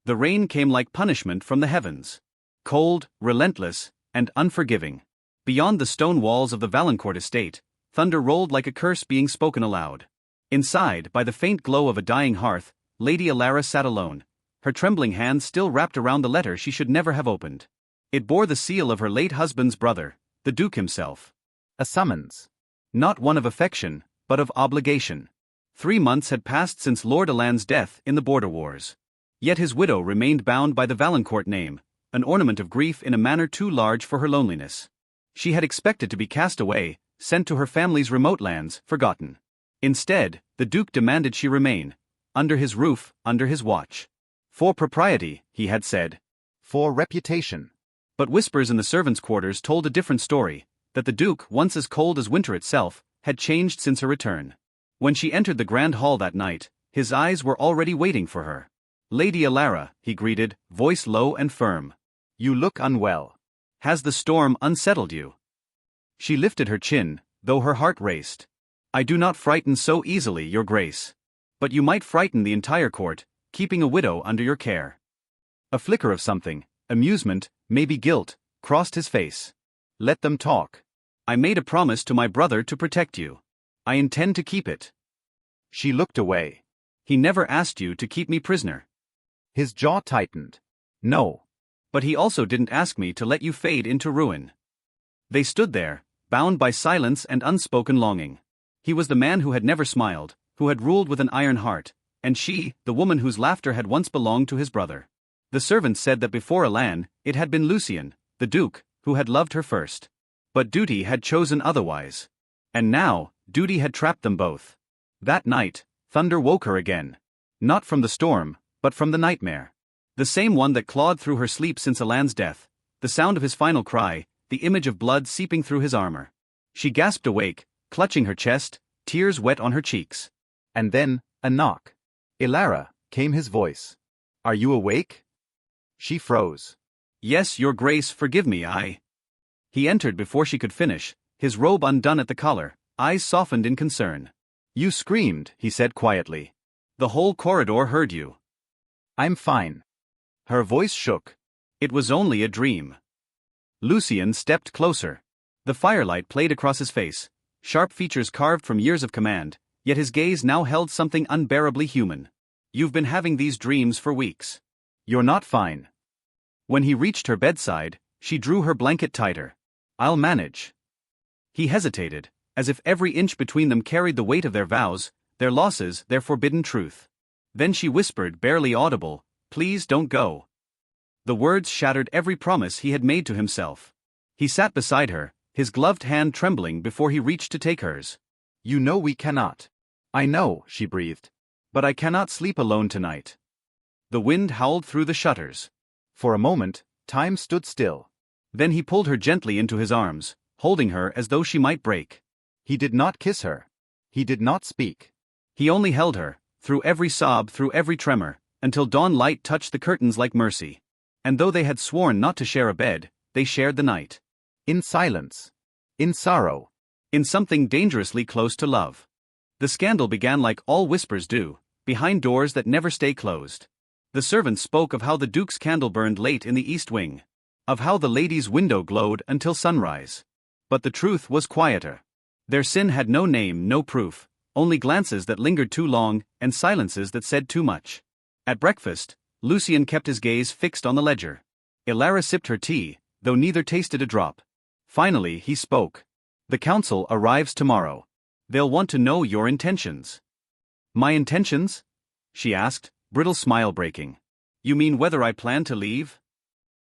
The rain came like punishment from the heavens. Cold, relentless, and unforgiving. Beyond the stone walls of the Valancourt estate, thunder rolled like a curse being spoken aloud. Inside, by the faint glow of a dying hearth, Lady Alara sat alone, her trembling hands still wrapped around the letter she should never have opened. It bore the seal of her late husband's brother, the Duke himself. A summons. Not one of affection, but of obligation. 3 months had passed since Lord Alan's death in the border wars. Yet his widow remained bound by the Valancourt name, an ornament of grief in a manner too large for her loneliness. She had expected to be cast away, sent to her family's remote lands, forgotten. Instead, the Duke demanded she remain, under his roof, under his watch. For propriety, he had said. For reputation. But whispers in the servants' quarters told a different story, that the Duke, once as cold as winter itself, had changed since her return. When she entered the grand hall that night, his eyes were already waiting for her. "Lady Alara," he greeted, voice low and firm. "You look unwell. Has the storm unsettled you?" She lifted her chin, though her heart raced. "I do not frighten so easily, your grace. But you might frighten the entire court, keeping a widow under your care." A flicker of something, amusement, maybe guilt, crossed his face. "Let them talk. I made a promise to my brother to protect you. I intend to keep it." She looked away. "He never asked you to keep me prisoner." His jaw tightened. "No. But he also didn't ask me to let you fade into ruin." They stood there, bound by silence and unspoken longing. He was the man who had never smiled, who had ruled with an iron heart, and she, the woman whose laughter had once belonged to his brother. The servants said that before Alan, it had been Lucien, the Duke, who had loved her first. But duty had chosen otherwise. And now, duty had trapped them both. That night, thunder woke her again. Not from the storm, but from the nightmare. The same one that clawed through her sleep since Alan's death, the sound of his final cry, the image of blood seeping through his armor. She gasped awake, clutching her chest, tears wet on her cheeks. And then, a knock. "Alara," came his voice. "Are you awake?" She froze. "Yes, your grace, forgive me, I..." He entered before she could finish, his robe undone at the collar, eyes softened in concern. "You screamed," he said quietly. "The whole corridor heard you." "I'm fine." Her voice shook. "It was only a dream." Lucien stepped closer. The firelight played across his face, sharp features carved from years of command, yet his gaze now held something unbearably human. "You've been having these dreams for weeks. You're not fine." When he reached her bedside, she drew her blanket tighter. "I'll manage." He hesitated, as if every inch between them carried the weight of their vows, their losses, their forbidden truth. Then she whispered, barely audible, "Please don't go." The words shattered every promise he had made to himself. He sat beside her, his gloved hand trembling before he reached to take hers. "You know we cannot." "I know," she breathed. "But I cannot sleep alone tonight." The wind howled through the shutters. For a moment, time stood still. Then he pulled her gently into his arms, holding her as though she might break. He did not kiss her. He did not speak. He only held her, through every sob, through every tremor, until dawn light touched the curtains like mercy. And though they had sworn not to share a bed, they shared the night. In silence. In sorrow. In something dangerously close to love. The scandal began like all whispers do, behind doors that never stay closed. The servants spoke of how the Duke's candle burned late in the east wing. Of how the lady's window glowed until sunrise. But the truth was quieter. Their sin had no name, no proof, only glances that lingered too long, and silences that said too much. At breakfast, Lucien kept his gaze fixed on the ledger. Alara sipped her tea, though neither tasted a drop. Finally he spoke. "The council arrives tomorrow. They'll want to know your intentions." "My intentions?" she asked, brittle smile breaking. "You mean whether I plan to leave?"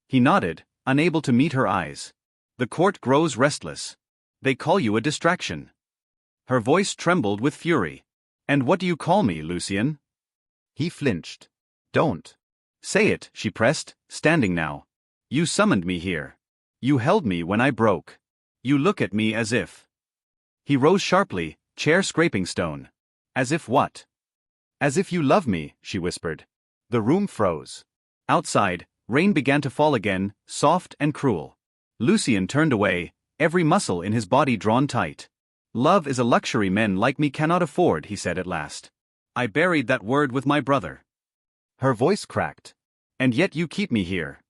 He nodded, unable to meet her eyes. "The court grows restless. They call you a distraction." Her voice trembled with fury. "And what do you call me, Lucien?" He flinched. "Don't." "Say it," she pressed, standing now. "You summoned me here. You held me when I broke. You look at me as if..." He rose sharply, chair scraping stone. "As if what?" "As if you love me," she whispered. The room froze. Outside, rain began to fall again, soft and cruel. Lucien turned away, every muscle in his body drawn tight. "Love is a luxury men like me cannot afford," he said at last. "I buried that word with my brother." Her voice cracked. And yet you keep me here.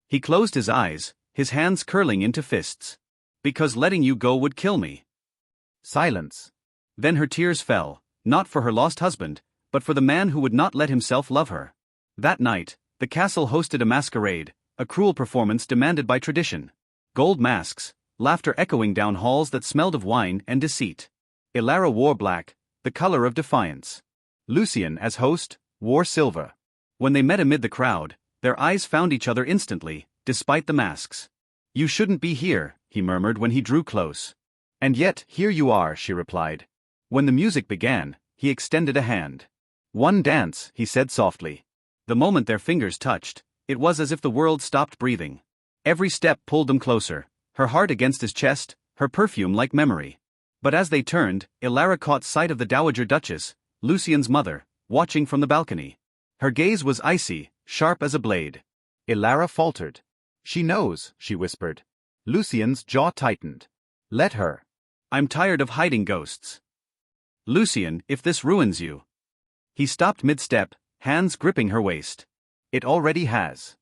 He closed his eyes, his hands curling into fists. Because letting you go would kill me. Silence. Then her tears fell, not for her lost husband, but for the man who would not let himself love her. That night, the castle hosted a masquerade, a cruel performance demanded by tradition. Gold masks, laughter echoing down halls that smelled of wine and deceit. Elara wore black, the color of defiance. Lucien, as host, wore silver. When they met amid the crowd, their eyes found each other instantly, despite the masks. You shouldn't be here, he murmured when he drew close. And yet, here you are, she replied. When the music began, he extended a hand. One dance, he said softly. The moment their fingers touched, it was as if the world stopped breathing. Every step pulled them closer, her heart against his chest, her perfume like memory. But as they turned, Elara caught sight of the Dowager Duchess, Lucien's mother, watching from the balcony. Her gaze was icy, sharp as a blade. Elara faltered. She knows, she whispered. Lucien's jaw tightened. Let her. I'm tired of hiding ghosts. Lucien, if this ruins you. He stopped mid-step, hands gripping her waist. It already has.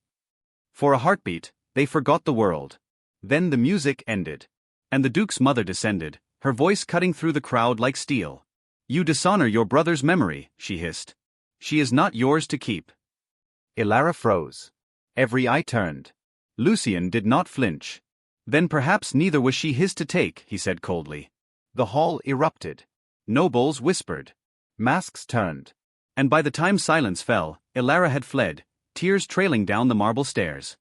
For a heartbeat, they forgot the world. Then the music ended. And the Duke's mother descended, her voice cutting through the crowd like steel. You dishonor your brother's memory, she hissed. She is not yours to keep. Elara froze. Every eye turned. Lucien did not flinch. Then perhaps neither was she his to take, he said coldly. The hall erupted. Nobles whispered. Masks turned. And by the time silence fell, Elara had fled, tears trailing down the marble stairs.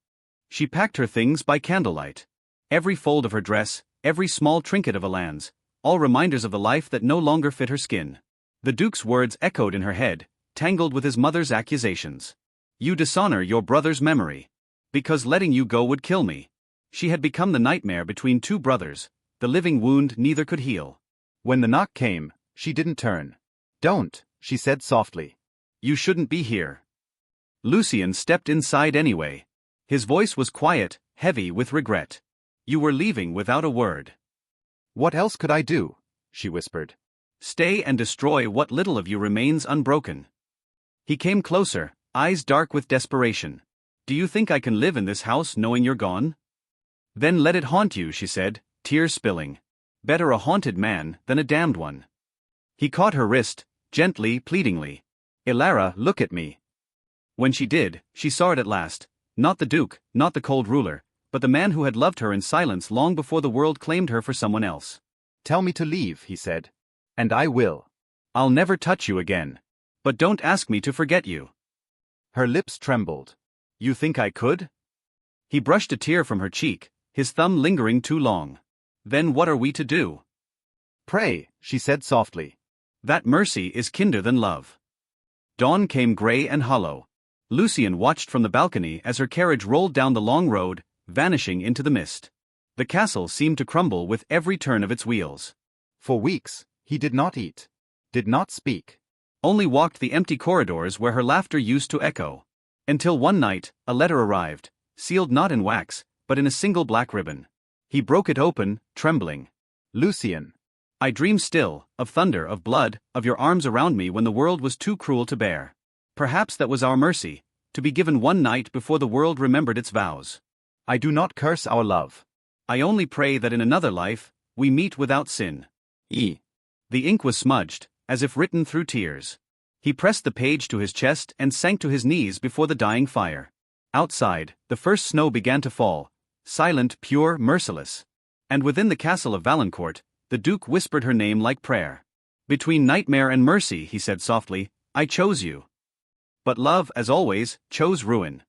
She packed her things by candlelight. Every fold of her dress, every small trinket of Alan's, all reminders of the life that no longer fit her skin. The Duke's words echoed in her head, tangled with his mother's accusations. You dishonor your brother's memory. Because letting you go would kill me. She had become the nightmare between two brothers, the living wound neither could heal. When the knock came, she didn't turn. Don't, she said softly. You shouldn't be here. Lucien stepped inside anyway. His voice was quiet, heavy with regret. You were leaving without a word. What else could I do? She whispered. Stay and destroy what little of you remains unbroken. He came closer, eyes dark with desperation. Do you think I can live in this house knowing you're gone? Then let it haunt you, she said, tears spilling. Better a haunted man than a damned one. He caught her wrist, gently, pleadingly. Elara, look at me. When she did, she saw it at last. Not the Duke, not the cold ruler, but the man who had loved her in silence long before the world claimed her for someone else. Tell me to leave, he said. And I will. I'll never touch you again. But don't ask me to forget you. Her lips trembled. You think I could? He brushed a tear from her cheek, his thumb lingering too long. Then what are we to do? Pray, she said softly. That mercy is kinder than love. Dawn came gray and hollow. Lucien watched from the balcony as her carriage rolled down the long road, vanishing into the mist. The castle seemed to crumble with every turn of its wheels. For weeks, he did not eat, did not speak. Only walked the empty corridors where her laughter used to echo. Until one night, a letter arrived, sealed not in wax, but in a single black ribbon. He broke it open, trembling. Lucien. I dream still, of thunder, of blood, of your arms around me when the world was too cruel to bear. Perhaps that was our mercy, to be given one night before the world remembered its vows. I do not curse our love. I only pray that in another life, we meet without sin. E. The ink was smudged, as if written through tears. He pressed the page to his chest and sank to his knees before the dying fire. Outside, the first snow began to fall, silent, pure, merciless. And within the castle of Valancourt, the Duke whispered her name like prayer. Between nightmare and mercy, he said softly, I chose you. But love, as always, chose ruin.